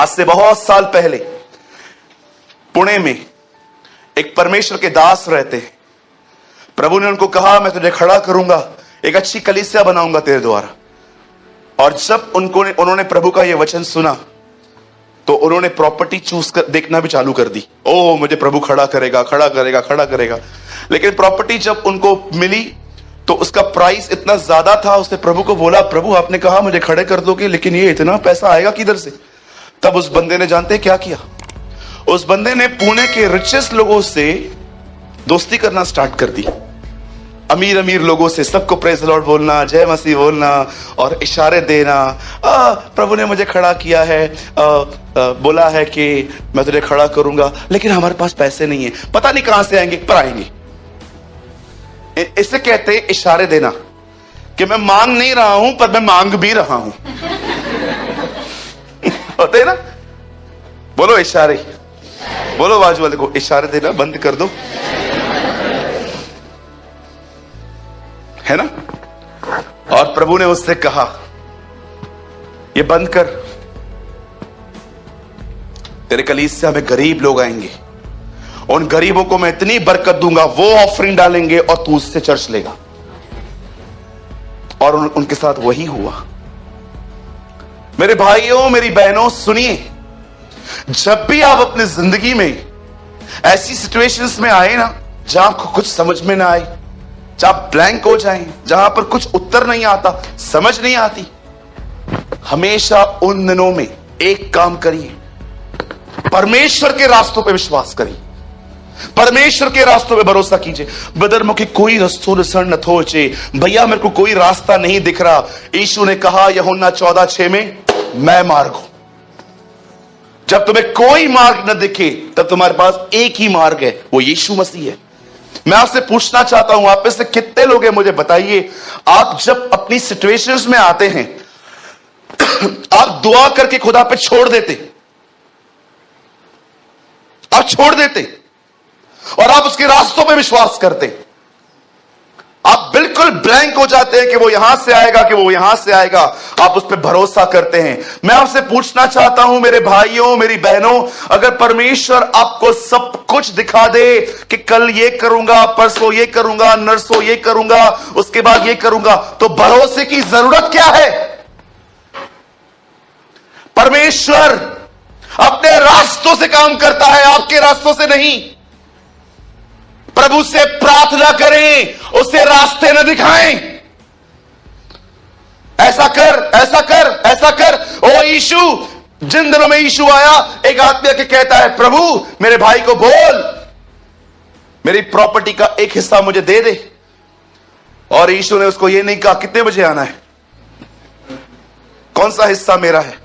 आज से बहुत साल पहले पुणे में एक परमेश्वर के दास रहते हैं। प्रभु ने उनको कहा, मैं तुझे खड़ा करूंगा, एक अच्छी कलीसिया बनाऊंगा तेरे द्वारा। और जब उन्होंने प्रभु का यह वचन सुना तो उन्होंने प्रॉपर्टी चूज कर देखना भी चालू कर दी। ओ, मुझे प्रभु खड़ा करेगा, खड़ा करेगा, खड़ा करेगा। लेकिन प्रॉपर्टी जब उनको मिली तो उसका प्राइस इतना ज्यादा था। उसने प्रभु को बोला, प्रभु आपने कहा मुझे खड़े कर दोगे, लेकिन ये इतना पैसा आएगा किधर से? तब उस बंदे ने जानते क्या किया? उस बंदे ने पुणे के रिचेस्ट लोगों से दोस्ती करना स्टार्ट कर दी। अमीर अमीर लोगों से सबको प्रेज लॉर्ड बोलना, जय मसीह बोलना और इशारे देना। प्रभु ने मुझे खड़ा किया है, बोला है कि मैं तुझे खड़ा करूंगा, लेकिन हमारे पास पैसे नहीं है, पता नहीं कहां से आएंगे, पर आएंगे। इसे कहते हैं इशारे देना, कि मैं मांग नहीं रहा हूं पर मैं मांग भी रहा हूं। होते हैं ना? बोलो इशारे, बोलो बाजू वाले को, इशारे देना बंद कर दो, है ना? और प्रभु ने उससे कहा, ये बंद कर, तेरे कलीसिया में गरीब लोग आएंगे, उन गरीबों को मैं इतनी बरकत दूंगा, वो ऑफरिंग डालेंगे और तू उससे चर्च लेगा। और उनके साथ वही हुआ। मेरे भाइयों, मेरी बहनों, सुनिए, जब भी आप अपनी जिंदगी में ऐसी सिचुएशंस में आए ना, जहां आपको कुछ समझ में ना आए, जहां आप ब्लैंक हो जाएं, जहां पर कुछ उत्तर नहीं आता, समझ नहीं आती, हमेशा उन दिनों में एक काम करिए, परमेश्वर के रास्तों पे विश्वास करिए, परमेश्वर के रास्तों पे भरोसा कीजिए। ब्रदर मुझे कोई रस्तों न थोचे, भैया मेरे को कोई रास्ता नहीं दिख रहा। यीशु ने कहा यूहन्ना 14:6 में, मैं मार्ग हूं। जब तुम्हें कोई मार्ग न दिखे तब तुम्हारे पास एक ही मार्ग है, वो यीशु मसीह है। मैं आपसे पूछना चाहता हूं, आप में से कितने लोग हैं, मुझे बताइए, आप जब अपनी सिचुएशंस में आते हैं आप दुआ करके खुदा पे छोड़ देते, आप छोड़ देते और आप उसके रास्तों पे विश्वास करते, आप बिल्कुल ब्लैंक हो जाते हैं कि वो यहां से आएगा, कि वो यहां से आएगा, आप उस पर भरोसा करते हैं। मैं आपसे पूछना चाहता हूं मेरे भाइयों, मेरी बहनों, अगर परमेश्वर आपको सब कुछ दिखा दे कि कल ये करूंगा, परसों ये करूंगा, नरसों ये करूंगा, उसके बाद ये करूंगा, तो भरोसे की जरूरत क्या है? परमेश्वर अपने रास्तों से काम करता है, आपके रास्तों से नहीं। प्रभु से प्रार्थना करें, उसे रास्ते न दिखाएं। ऐसा कर, ऐसा कर, ऐसा कर। ओ यीशु, जिन दिनों में यीशु आया, एक आदमी आके कहता है, प्रभु मेरे भाई को बोल मेरी प्रॉपर्टी का एक हिस्सा मुझे दे दे। और यीशु ने उसको यह नहीं कहा कितने बजे आना है, कौन सा हिस्सा मेरा है।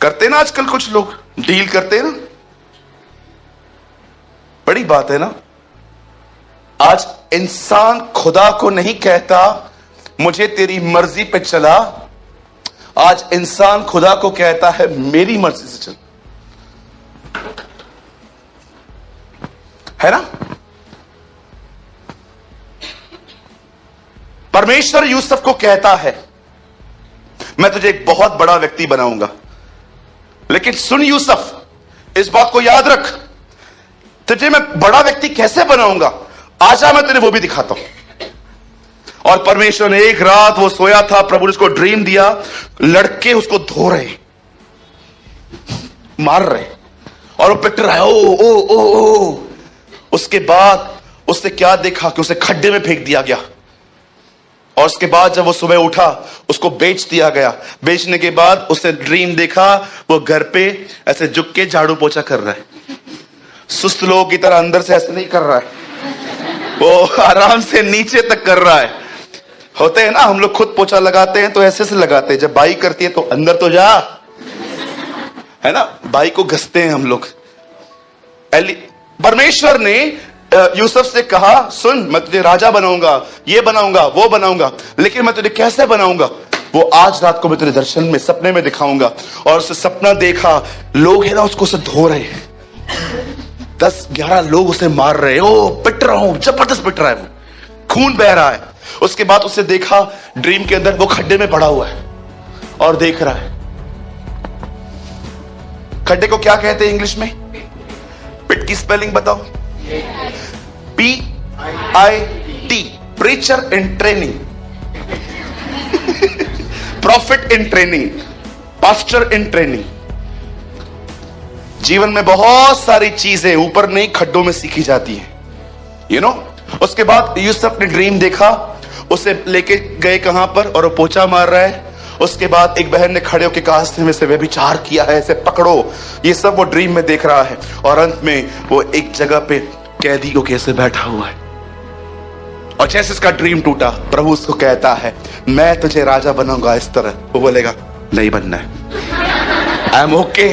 करते ना आजकल कुछ लोग डील करते ना, बड़ी बात है ना। आज इंसान खुदा को नहीं कहता मुझे तेरी मर्जी पे चला, आज इंसान खुदा को कहता है मेरी मर्जी से चल, है ना? परमेश्वर यूसुफ को कहता है मैं तुझे एक बहुत बड़ा व्यक्ति बनाऊंगा, लेकिन सुन यूसुफ, इस बात को याद रख, तुझे मैं बड़ा व्यक्ति कैसे बनाऊंगा, आजा मैं तुझे वो भी दिखाता हूं। और परमेश्वर ने एक रात, वो सोया था, प्रभु ने उसको ड्रीम दिया, लड़के उसको धो रहे, मार रहे, और वो पिट रहा है, ओ ओ ओ ओ। उसके बाद उसने क्या देखा कि उसे खड्डे में फेंक दिया गया। और उसके बाद जब वो सुबह उठा, उसको बेच दिया गया। बेचने के बाद उसने ड्रीम देखा, वो घर पे ऐसे झुक के झाड़ू पोछा कर रहा है, सुस्त लोगों की तरह अंदर से ऐसे नहीं कर रहा है, वो आराम से नीचे तक कर रहा है। होते हैं ना, हम लोग खुद पोछा लगाते हैं तो ऐसे से लगाते हैं, जब बाई करती है तो अंदर तो जा, है ना, बाई को घसते हैं हम लोग। परमेश्वर ने यूसुफ से कहा, सुन मैं तुझे राजा बनाऊंगा, ये बनाऊंगा, वो बनाऊंगा, लेकिन मैं तुझे कैसे बनाऊंगा वो आज रात को मैं तुझे दर्शन में, सपने में दिखाऊंगा। और उसने सपना देखा, लोग है ना उसको से धो रहे हैं, 10-11 लोग उसे मार रहे, ओ पिट रहा हूं, जबरदस्त पिट रहा है, वो खून बह रहा है। उसके बाद उसे देखा ड्रीम के अंदर वो खड्डे में पड़ा हुआ है और देख रहा है, खड्डे को क्या कहते हैं इंग्लिश में? पिट की स्पेलिंग बताओ। PIT, preacher in training, profit in training, pastor in training. जीवन में बहुत सारी चीजें ऊपर नहीं खड्डों में सीखी जाती हैं, यू नो। उसके बाद यूसुफ ने ड्रीम देखा, उसे लेके गए कहां पर, और वो पोछा मार रहा है। उसके बाद एक बहन ने खड़े होकर कहा में से व्यभिचार किया है, इसे पकड़ो। ये सब वो ड्रीम में देख रहा है, और अंत में वो एक जगह पे कैदी को कैसे बैठा हुआ है, और जैसे इसका ड्रीम टूटा, प्रभु उसको कहता है मैं तुझे राजा बनाऊंगा इस तरह। वो बोलेगा नहीं बनना है, आई एम ओके,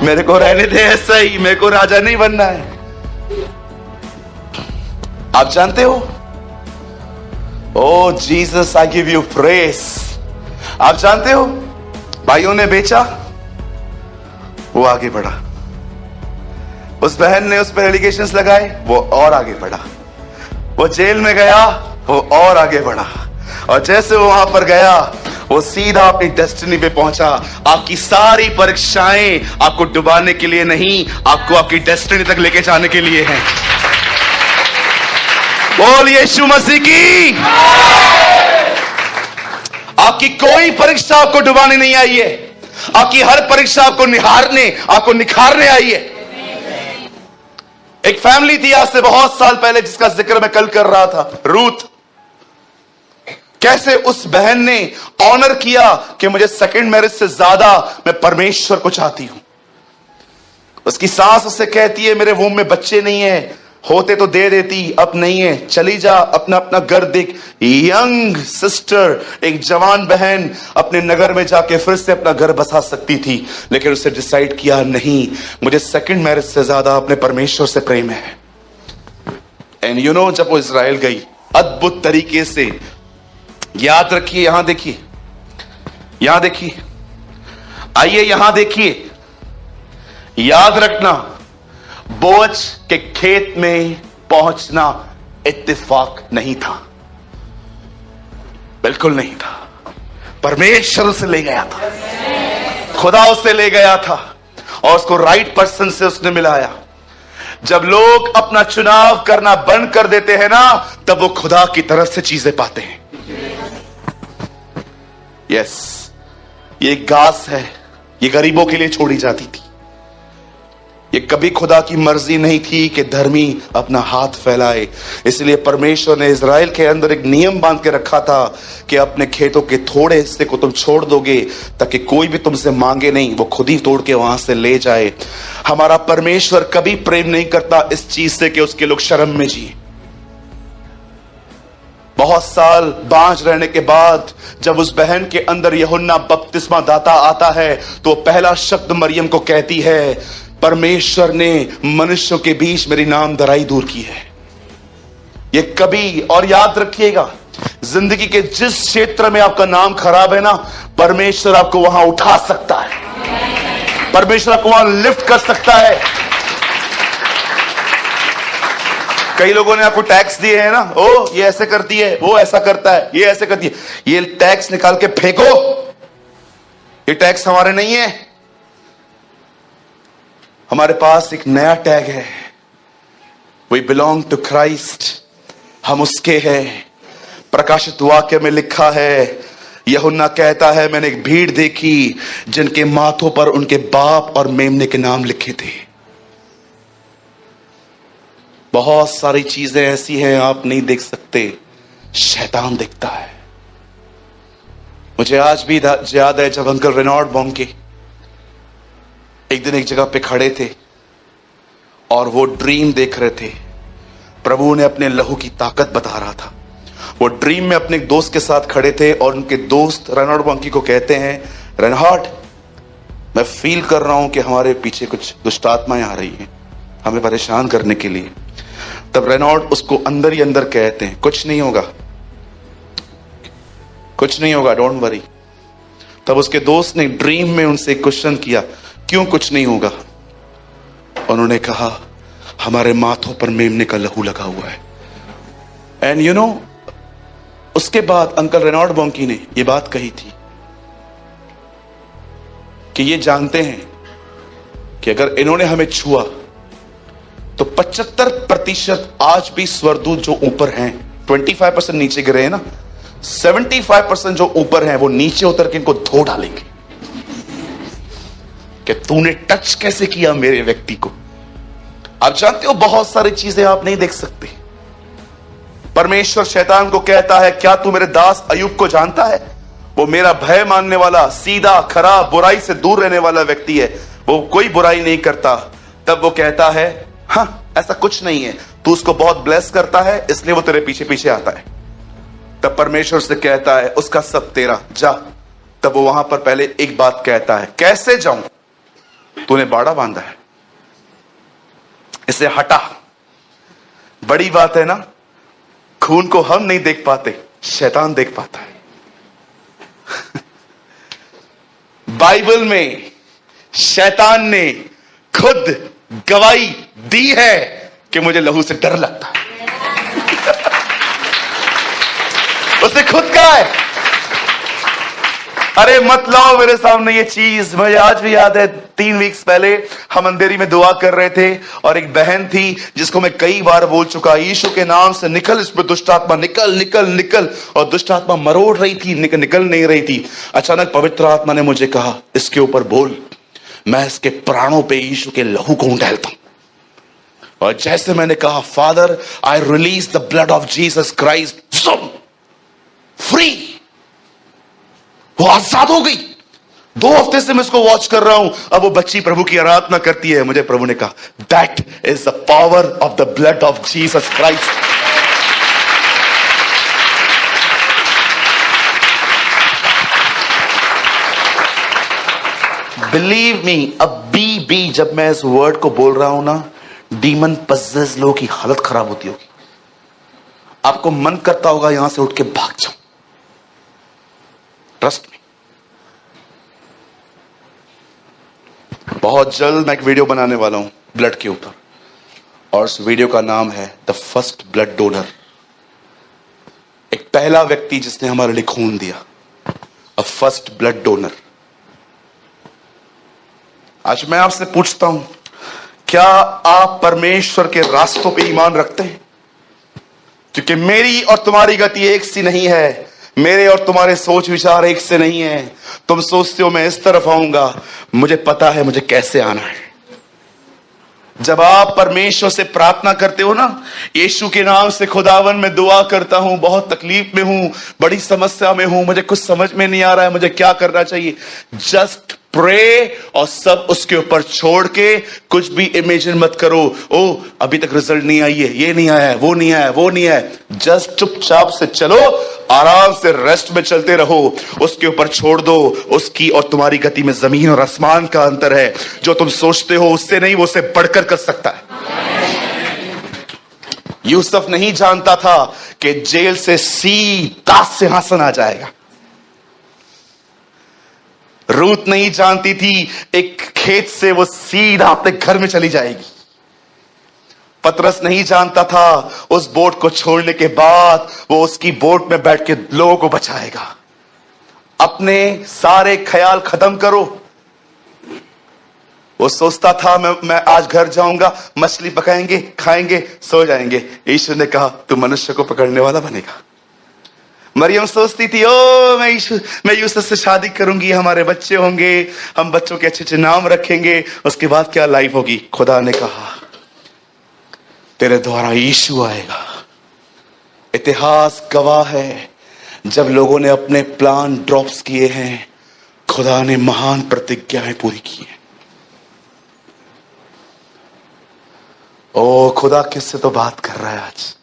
मेरे को रहने दे ऐसा ही, मेरे को राजा नहीं बनना है। आप जानते हो, oh Jesus I give you praise. आप जानते हो, भाइयों ने बेचा, वो आगे बढ़ा। उस बहन ने उस पर एलिगेशंस लगाए, वो और आगे बढ़ा। वो जेल में गया, वो और आगे बढ़ा। और जैसे वो वहां पर गया, वो सीधा अपनी डेस्टिनी पे पहुंचा। आपकी सारी परीक्षाएं आपको डुबाने के लिए नहीं, आपको आपकी डेस्टिनी तक लेके जाने के लिए हैं। बोल यीशु मसीह की। आपकी कोई परीक्षा आपको डुबाने नहीं आई है, आपकी हर परीक्षा आपको निखारने आई है। एक फैमिली थी आज से बहुत साल पहले, जिसका जिक्र मैं कल कर रहा था, रूथ। कैसे उस बहन ने ऑनर किया कि मुझे सेकंड मैरिज से ज्यादा मैं परमेश्वर को चाहती हूं। उसकी सास उससे कहती है मेरे वोम में बच्चे नहीं है, होते तो दे देती, अब नहीं है, चली जा, अपना अपना घर देख। यंग सिस्टर, एक जवान बहन अपने नगर में जाके फिर से अपना घर बसा सकती थी, लेकिन उसने डिसाइड किया नहीं, मुझे सेकंड मैरिज से ज्यादा अपने परमेश्वर से प्रेम है। एंड यू नो, जब वो इजराइल गई, अद्भुत तरीके से, याद रखिए, यहां देखिए, यहां देखिए, आइए यहां देखिए, याद रखना, बोझ के खेत में पहुंचना इत्तेफाक नहीं था, बिल्कुल नहीं था। परमेश्वर उसे ले गया था, खुदा उसे ले गया था, और उसको राइट पर्सन से उसने मिलाया। जब लोग अपना चुनाव करना बंद कर देते हैं ना, तब वो खुदा की तरफ से चीजें पाते हैं। यस, ये घास है, ये गरीबों के लिए छोड़ी जाती थी। ये कभी खुदा की मर्जी नहीं थी कि धर्मी अपना हाथ फैलाए। इसलिए परमेश्वर ने इजराइल के अंदर एक नियम बांध के रखा था कि अपने खेतों के थोड़े हिस्से को तुम छोड़ दोगे, ताकि कोई भी तुमसे मांगे नहीं, वो खुद ही तोड़ के वहां से ले जाए। हमारा परमेश्वर कभी प्रेम नहीं करता इस चीज से कि उसके लोग शर्म में जिए। बहुत साल बांझ रहने के बाद जब उस बहन के अंदर यूहन्ना बपतिस्मा दाता आता है, तो पहला शब्द मरियम को कहती है, परमेश्वर ने मनुष्यों के बीच मेरी नामधराई दूर की है। ये कभी, और याद रखिएगा, जिंदगी के जिस क्षेत्र में आपका नाम खराब है ना, परमेश्वर आपको वहां उठा सकता है, परमेश्वर आपको वहां लिफ्ट कर सकता है। कई लोगों ने आपको टैक्स दिए हैं ना, ओ ये ऐसे करती है, वो ऐसा करता है, ये ऐसे करती है, ये टैक्स निकाल के फेंको, ये टैक्स हमारे नहीं है। हमारे पास एक नया टैग है, वी बिलोंग टू क्राइस्ट, हम उसके हैं। प्रकाशित वाक्य में लिखा है, यूहन्ना कहता है, मैंने एक भीड़ देखी जिनके माथों पर उनके बाप और मेमने के नाम लिखे थे। बहुत सारी चीजें ऐसी हैं आप नहीं देख सकते, शैतान देखता है। मुझे आज भी याद है, जब अंकल रेनॉल्ड बॉम्के एक दिन एक जगह पे खड़े थे और वो ड्रीम देख रहे थे। प्रभु ने अपने लहू की ताकत बता रहा था। वो ड्रीम में अपने एक दोस्त के साथ खड़े थे और उनके दोस्त रेनॉल्ड बॉम्के को कहते हैं, रेनॉल्ड, मैं फील कर रहा हूं कि हमारे पीछे कुछ दुष्ट आत्माएं आ रही हैं हमें परेशान करने के लिए। तब रेनॉल्ड उसको अंदर ही अंदर कहते हैं, कुछ नहीं होगा, कुछ नहीं होगा, डोंट वरी। तब उसके दोस्त ने ड्रीम में उनसे क्वेश्चन किया, क्यों कुछ नहीं होगा? उन्होंने कहा, हमारे माथों पर मेमने का लहू लगा हुआ है। एंड यू नो, उसके बाद अंकल रेनॉल्ड बॉम्के ने यह बात कही थी कि ये जानते हैं कि अगर इन्होंने हमें छुआ तो 75% आज भी स्वर्गदूत जो ऊपर हैं, 25% नीचे गिरे हैं ना, 75% जो ऊपर हैं वो नीचे उतर के इनको धो डालेंगे कि तूने टच कैसे किया मेरे व्यक्ति को। आप जानते हो बहुत सारी चीजें आप नहीं देख सकते। परमेश्वर शैतान को कहता है, क्या तू मेरे दास अय्यूब को जानता है? वो मेरा भय मानने वाला, सीधा खरा, बुराई से दूर रहने वाला व्यक्ति है, वो कोई बुराई नहीं करता। तब वो कहता है, हाँ ऐसा कुछ नहीं है, तू उसको बहुत ब्लेस करता है इसलिए वो तेरे पीछे पीछे आता है। तब परमेश्वर से कहता है, उसका सब तेरा, जा। तब वो वहां पर पहले एक बात कहता है, कैसे जाऊं? तूने बाड़ा बांधा है, इसे हटा। बड़ी बात है ना, खून को हम नहीं देख पाते, शैतान देख पाता है। बाइबल में शैतान ने खुद गवाही दी है कि मुझे लहू से डर लगता है। उसने खुद कहा है, अरे मत लाओ मेरे सामने ये चीज। मुझे आज भी याद है, 3 वीक्स पहले हम अंधेरी में दुआ कर रहे थे और एक बहन थी जिसको मैं कई बार बोल चुका, यीशु के नाम से निकल, इसमें दुष्ट आत्मा निकल निकल निकल, और दुष्ट आत्मा मरोड़ रही थी, निकल नहीं रही थी। अचानक पवित्र आत्मा ने मुझे कहा, इसके ऊपर बोल, मैं इसके प्राणों पे यीशु के लहू को उंडेलता हूं। और जैसे मैंने कहा, father I release the blood of Jesus Christ, free, वो आजाद हो गई। 2 हफ्ते से मैं इसको वॉच कर रहा हूं। अब वो बच्ची प्रभु की आराधना करती है। मुझे प्रभु ने कहा, that is the power of the blood of Jesus Christ. Believe me, अभी भी जब मैं इस वर्ड को बोल रहा हूं ना, डीमन पजेस्ड लोगों की हालत खराब होती होगी। आपको मन करता होगा यहां से उठ के भाग जाओ। Trust me. बहुत जल्द मैं एक वीडियो बनाने वाला हूं ब्लड के ऊपर, और उस वीडियो का नाम है द फर्स्ट ब्लड डोनर। एक पहला व्यक्ति जिसने हमारे लिए खून दिया, अ फर्स्ट ब्लड डोनर। आज मैं आपसे पूछता हूं, क्या आप परमेश्वर के रास्तों पे ईमान रखते हैं? क्योंकि मेरी और तुम्हारी गति एक सी नहीं है, मेरे और तुम्हारे सोच विचार एक से नहीं है। तुम सोचते हो मैं इस तरफ आऊंगा, मुझे पता है मुझे कैसे आना है। जब आप परमेश्वर से प्रार्थना करते हो ना, यीशु के नाम से, खुदावन मैं दुआ करता हूं, बहुत तकलीफ में हूं, बड़ी समस्या में हूं, मुझे कुछ समझ में नहीं आ रहा है, मुझे क्या करना चाहिए, जस्ट प्रे, और सब उसके ऊपर छोड़ के कुछ भी इमेजिन मत करो। ओ अभी तक रिजल्ट नहीं आई है, ये नहीं आया है, वो नहीं आया, वो नहीं आया। जस्ट चुपचाप से चलो, आराम से रेस्ट में चलते रहो, उसके ऊपर छोड़ दो। उसकी और तुम्हारी गति में जमीन और आसमान का अंतर है। जो तुम सोचते हो उससे नहीं, वो उससे बढ़कर कर सकता है। यूसुफ नहीं जानता था कि जेल से सीधा सिंहासन आ जाएगा। रूत नहीं जानती थी एक खेत से वो सीधा अपने घर में चली जाएगी। पतरस नहीं जानता था उस बोट को छोड़ने के बाद वो उसकी बोट में बैठ के लोगों को बचाएगा। अपने सारे ख्याल खत्म करो। वो सोचता था मैं आज घर जाऊंगा, मछली पकाएंगे, खाएंगे, सो जाएंगे। यीशु ने कहा तू मनुष्य को पकड़ने वाला बनेगा। मरियम सोचती थी मैं यूसुफ से शादी करूंगी, हमारे बच्चे होंगे, हम बच्चों के अच्छे अच्छे नाम रखेंगे, उसके बाद क्या लाइफ होगी। खुदा ने कहा तेरे द्वारा यीशु आएगा। इतिहास गवाह है, जब लोगों ने अपने प्लान ड्रॉप्स किए हैं, खुदा ने महान प्रतिज्ञाएं पूरी की हैं। ओ खुदा किससे तो बात कर रहा है आज।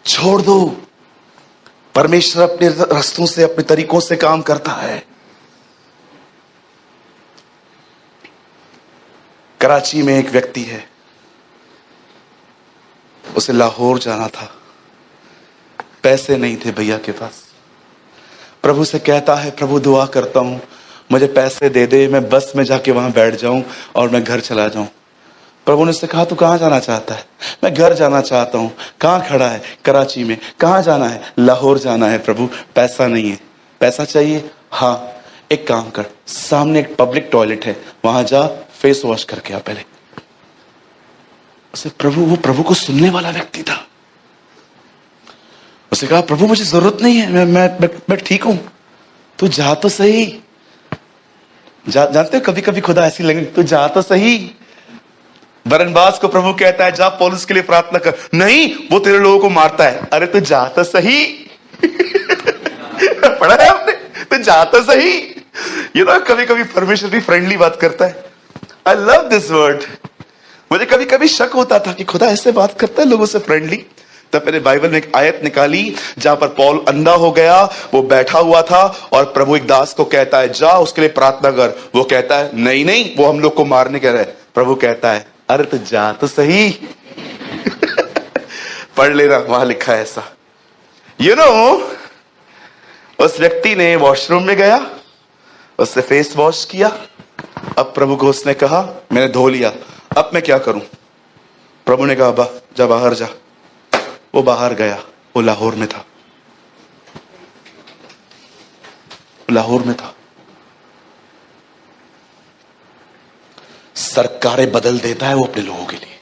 छोड़ दो, परमेश्वर अपने रास्तों से, अपने तरीकों से काम करता है। कराची में एक व्यक्ति है, उसे लाहौर जाना था, पैसे नहीं थे भैया के पास। प्रभु से कहता है प्रभु दुआ करता हूं मुझे पैसे दे दे, मैं बस में जाके वहां बैठ जाऊं और मैं घर चला जाऊं। प्रभु ने उससे कहा तू कहां जाना चाहता है? मैं घर जाना चाहता हूं। कहां खड़ा है? कराची में। कहां जाना है? लाहौर जाना है। प्रभु पैसा नहीं है। पैसा चाहिए? हाँ, एक काम कर, सामने एक पब्लिक टॉयलेट है, वहां जा, फेस वॉश करके आ पहले। उसे वो प्रभु को सुनने वाला व्यक्ति था। उसे कहा, प्रभु मुझे जरूरत नहीं है, मैं ठीक हूं, तू जा तो सही। जानते हो कभी कभी खुदा ऐसी लगे, तू जा तो सही। बरनबास को प्रभु कहता है, जा पौलुस के लिए प्रार्थना कर। नहीं, वो तेरे लोगों को मारता है। अरे तू जा तो सही। पढ़ा है आपने? तू जा तो सही। ये ना कभी कभी परमेश्वर भी फ्रेंडली बात करता है। I love this word. मुझे कभी कभी शक होता था कि खुदा ऐसे बात करता है लोगों से फ्रेंडली। तब मैंने बाइबल में एक आयत निकाली जहां पर पौल अंधा हो गया, वो बैठा हुआ था और प्रभु एक दास को कहता है, जा उसके लिए प्रार्थना कर। वो कहता है, नहीं नहीं, वो हम लोग को मारने कह रहा है। प्रभु कहता है, अरे तो जा तो सही। पढ़ लेना, वहां लिखा है ऐसा। उस व्यक्ति ने वॉशरूम में गया, उससे फेस वॉश किया। अब प्रभु को उसने कहा, मैंने धो लिया, अब मैं क्या करूं? प्रभु ने कहा, जा बाहर जा। वो बाहर गया। वो लाहौर में था। सरकारें बदल देता है वो अपने लोगों के लिए,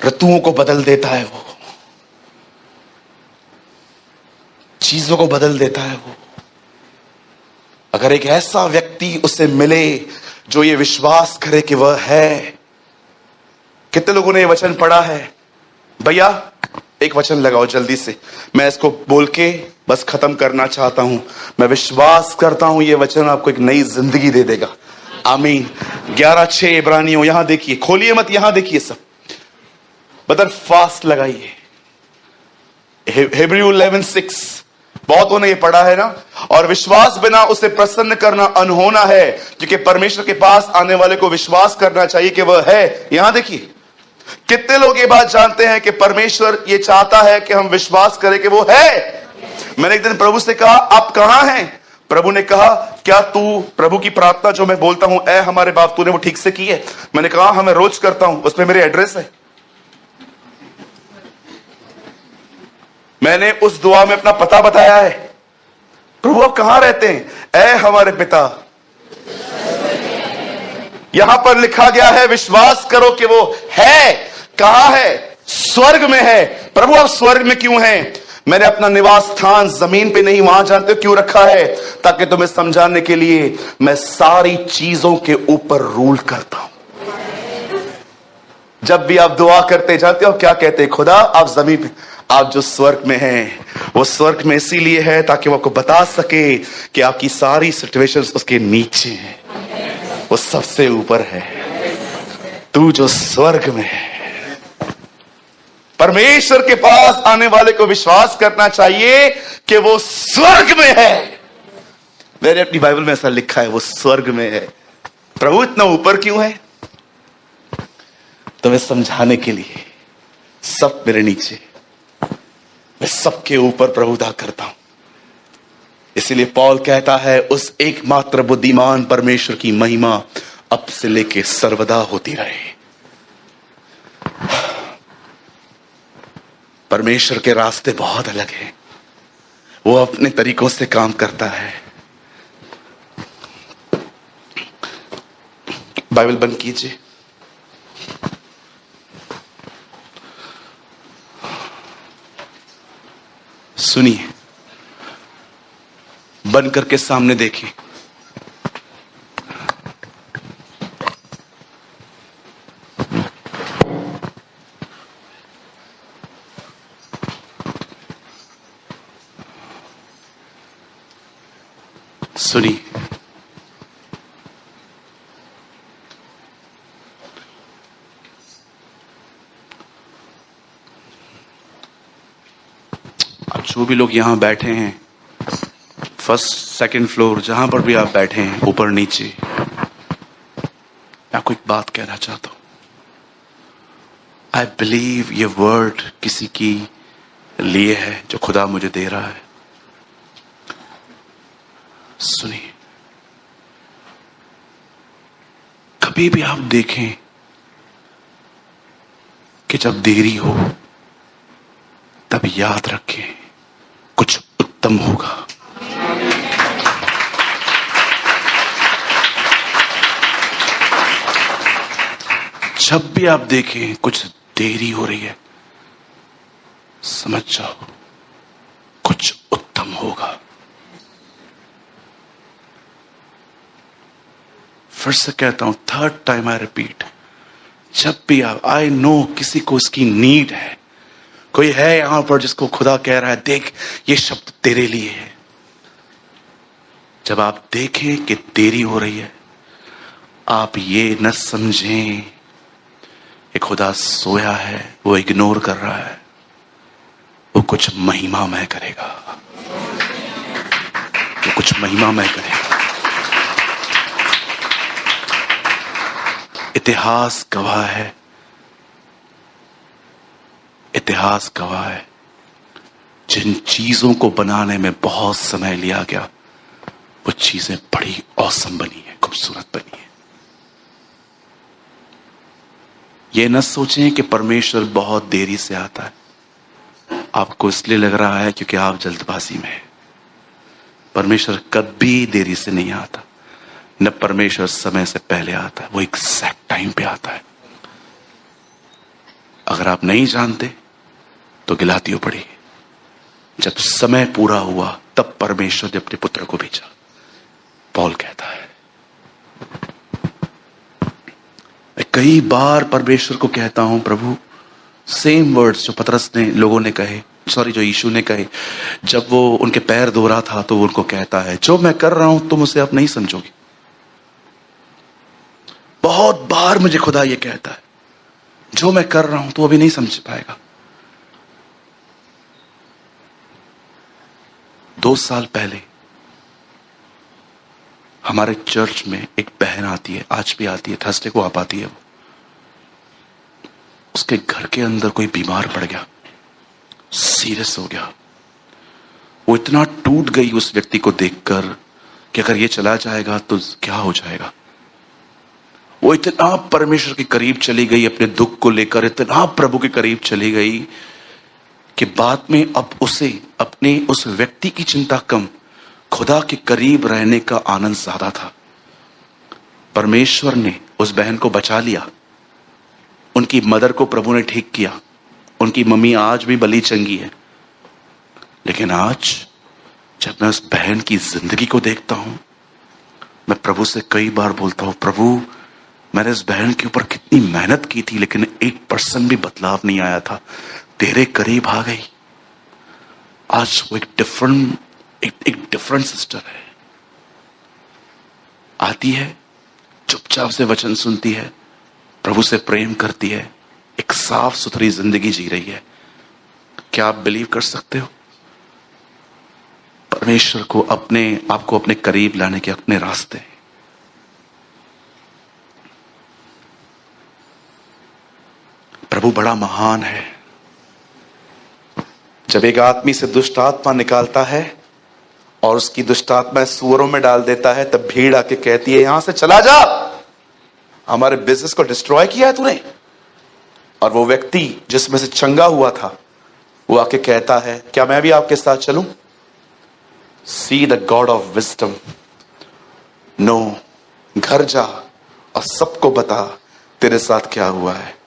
ऋतुओं को बदल देता है वो, चीजों को बदल देता है वो। अगर एक ऐसा व्यक्ति उसे मिले जो ये विश्वास करे कि वह है। कितने लोगों ने ये वचन पढ़ा है? भैया एक वचन लगाओ जल्दी से, मैं इसको बोल के बस खत्म करना चाहता हूं। मैं विश्वास करता हूं ये वचन आपको एक नई जिंदगी दे देगा। आमीन। 11:6 इब्रानियों, यहां देखिए, खोलिए मत, यहां देखिए सब। बदल फास्ट लगाइए। हिब्रू 11:6 बहुतों ने ये पढ़ा है ना। और विश्वास बिना उसे प्रसन्न करना अनहोना है, क्योंकि परमेश्वर के पास आने वाले को विश्वास करना चाहिए कि वह है। यहां देखिए, कितने लोग ये बात जानते हैं कि परमेश्वर ये चाहता है कि हम विश्वास करें कि वो है। मैंने एक दिन प्रभु से कहा, आप कहां हैं? प्रभु ने कहा, क्या तू प्रभु की प्रार्थना जो मैं बोलता हूं, ऐ हमारे बाप, तूने वो ठीक से की है? मैंने कहा, हाँ मैं रोज करता हूं, उसमें मेरी एड्रेस है। मैंने उस दुआ में अपना पता बताया है। प्रभु आप कहां रहते हैं? ऐ हमारे पिता। यहां पर लिखा गया है, विश्वास करो कि वो है। कहां है? स्वर्ग में है। प्रभु आप स्वर्ग में क्यों हैं? मैंने अपना निवास स्थान जमीन पे नहीं, वहां जानते हो क्यों रखा है? ताकि तुम्हें समझाने के लिए मैं सारी चीजों के ऊपर रूल करता हूं। जब भी आप दुआ करते, जानते हो क्या कहते हैं? खुदा आप जमीन पे, आप जो स्वर्ग में हैं, वो स्वर्ग में इसीलिए है ताकि वो आपको बता सके कि आपकी सारी सिचुएशंस उसके नीचे हैं, वो सबसे ऊपर है। तू जो स्वर्ग में है। परमेश्वर के पास आने वाले को विश्वास करना चाहिए कि वो स्वर्ग में है। मैंने अपनी बाइबल में ऐसा लिखा है, वो स्वर्ग में है। प्रभु इतना ऊपर क्यों है? तुम्हें समझाने के लिए। सब मेरे नीचे, मैं सबके ऊपर प्रभुता करता हूं। इसीलिए पौल कहता है, उस एकमात्र बुद्धिमान परमेश्वर की महिमा अब से लेके सर्वदा होती रहे। परमेश्वर के रास्ते बहुत अलग हैं, वो अपने तरीकों से काम करता है। बाइबल बंद कीजिए। सुनिए, बंद करके सामने देखिए। सुनिए, अब जो भी लोग यहां बैठे हैं, फर्स्ट सेकंड फ्लोर, जहां पर भी आप बैठे हैं, ऊपर नीचे, मैं आपको एक बात कहना चाहता हूं। आई बिलीव ये वर्ड किसी की लिए है जो खुदा मुझे दे रहा है। सुनिए, कभी भी आप देखें कि जब देरी हो, तब याद रखें कुछ उत्तम होगा। जब भी आप देखें कुछ देरी हो रही है, समझ जाओ कुछ उत्तम होगा। फिर से कहता हूं, थर्ड टाइम आई रिपीट, जब भी आप, आई नो किसी को इसकी नीड है, कोई है यहां पर जिसको खुदा कह रहा है देख ये शब्द तेरे लिए है। जब आप देखें कि देरी हो रही है, आप ये न समझें कि खुदा सोया है, वो इग्नोर कर रहा है, वो कुछ महिमामय करेगा, वो कुछ महिमामय करेगा। इतिहास गवाह है, इतिहास गवाह है, जिन चीजों को बनाने में बहुत समय लिया गया वो चीजें बड़ी औसम बनी है, खूबसूरत बनी है। ये न सोचें कि परमेश्वर बहुत देरी से आता है, आपको इसलिए लग रहा है क्योंकि आप जल्दबाजी में हैं। परमेश्वर कभी देरी से नहीं आता, न परमेश्वर समय से पहले आता है, वो एग्जैक्ट टाइम पे आता है। अगर आप नहीं जानते तो गिलातियों पढ़िए, जब समय पूरा हुआ तब परमेश्वर ने अपने पुत्र को भेजा। पौल कहता है, मैं कई बार परमेश्वर को कहता हूं, प्रभु सेम वर्ड्स जो पतरस ने लोगों ने कहे, जो यीशु ने कहे, जब वो उनके पैर धो रहा था तो वो उनको कहता है, जो मैं कर रहा हूं तुम उसे अब नहीं समझोगे। बहुत बार मुझे खुदा ये कहता है, जो मैं कर रहा हूं तो अभी नहीं समझ पाएगा। 2 साल पहले हमारे चर्च में एक बहन आती है, आज भी आती है, थर्सडे को आ पाती है। वो उसके घर के अंदर कोई बीमार पड़ गया, सीरियस हो गया। वो इतना टूट गई उस व्यक्ति को देखकर कि अगर ये चला जाएगा तो क्या हो जाएगा। वो इतना परमेश्वर के करीब चली गई, अपने दुख को लेकर इतना प्रभु के करीब चली गई कि बाद में अब उसे अपने उस व्यक्ति की चिंता कम, खुदा के करीब रहने का आनंद ज्यादा था। परमेश्वर ने उस बहन को बचा लिया, उनकी मदर को प्रभु ने ठीक किया, उनकी मम्मी आज भी भली चंगी है। लेकिन आज जब मैं उस बहन की जिंदगी को देखता हूं, मैं प्रभु से कई बार बोलता हूं, प्रभु मैंने इस बहन के ऊपर कितनी मेहनत की थी लेकिन 1% भी बदलाव नहीं आया था, तेरे करीब आ गई। आज वो एक डिफरेंट सिस्टर है, आती है, चुपचाप से वचन सुनती है, प्रभु से प्रेम करती है, एक साफ सुथरी जिंदगी जी रही है। क्या आप बिलीव कर सकते हो? परमेश्वर को आपको अपने करीब लाने के अपने रास्ते। प्रभु बड़ा महान है। जब एक आदमी से दुष्ट आत्मा निकालता है और उसकी दुष्ट आत्मा सूअरों में डाल देता है, तब भीड़ आके कहती है, यहां से चला जा, हमारे बिजनेस को डिस्ट्रॉय किया है तूने। और वो व्यक्ति जिसमें से चंगा हुआ था वो आके कहता है, क्या मैं भी आपके साथ चलूं? See the god of wisdom. No, घर जा और सबको बता तेरे साथ क्या हुआ है।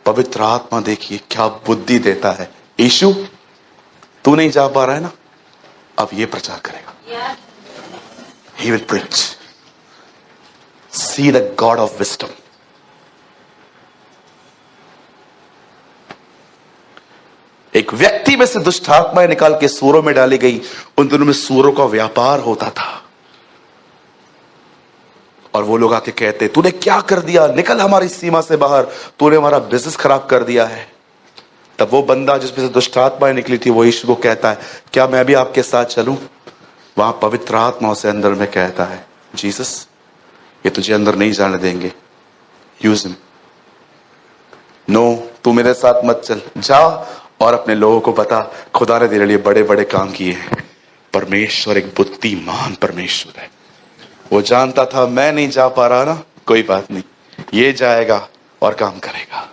पवित्र आत्मा देखिए क्या बुद्धि देता है। यीशु तू नहीं जा पा रहा है ना, अब ये प्रचार करेगा। He will preach. See the God of wisdom. एक व्यक्ति में से दुष्ट आत्माएं निकाल के सूअरों में डाली गई। उन दिनों में सूअरों का व्यापार होता था और वो लोग आके कहते, तूने क्या कर दिया, निकल हमारी सीमा से बाहर, तूने हमारा बिजनेस खराब कर दिया है। तब वो बंदा जिसमें से दुष्ट आत्माएं निकली थी वो यीशु को कहता है, क्या मैं भी आपके साथ चलूं? वहां पवित्र आत्मा उसे अंदर में कहता है, जीसस ये तुझे अंदर नहीं जाने देंगे, यूज हिम। नो, तू मेरे साथ मत चल, जा और अपने लोगों को बता खुदा ने तेरे लिए बड़े बड़े काम किए हैं। परमेश्वर एक बुद्धिमान परमेश्वर है। वो जानता था मैं नहीं जा पा रहा ना, कोई बात नहीं, ये जाएगा और काम करेगा।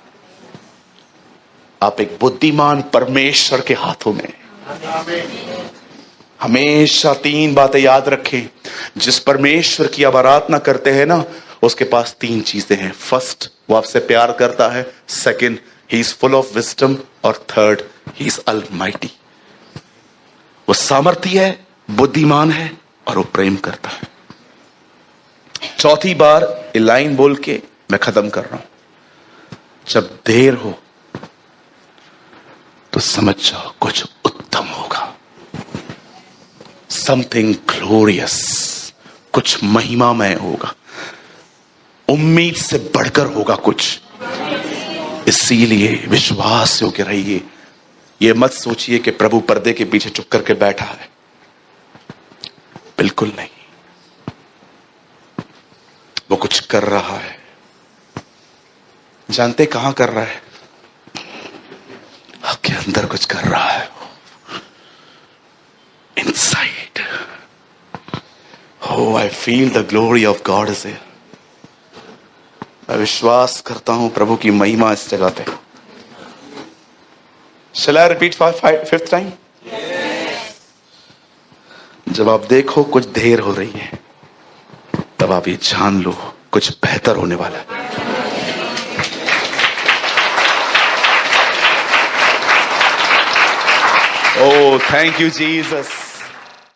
आप एक बुद्धिमान परमेश्वर के हाथों में। हमेशा 3 बातें याद रखें। जिस परमेश्वर की आप आराधना करते हैं ना, उसके पास 3 चीजें हैं। फर्स्ट, वो आपसे प्यार करता है। Second, he is full of wisdom. और थर्ड, ही इज अलमाइटी। वो सामर्थी है, बुद्धिमान है और वो प्रेम करता है। चौथी बार ये लाइन बोल के मैं खत्म कर रहा हूं। जब देर हो तो समझ जाओ कुछ उत्तम होगा। समथिंग ग्लोरियस, कुछ महिमामय होगा, उम्मीद से बढ़कर होगा कुछ। इसीलिए विश्वास योग्य रहिए। ये मत सोचिए कि प्रभु पर्दे के पीछे चुप करके बैठा है, बिल्कुल नहीं। वो कुछ कर रहा है। जानते कहां कर रहा है? आपके अंदर कुछ कर रहा है। Inside. Oh, I feel the glory of God is here. मैं विश्वास करता हूं प्रभु की महिमा इस जगह पे। Shall I repeat for fifth time? जब आप देखो कुछ देर हो रही है, तब आप ये जान लो कुछ बेहतर होने वाला है। Oh, thank you, Jesus.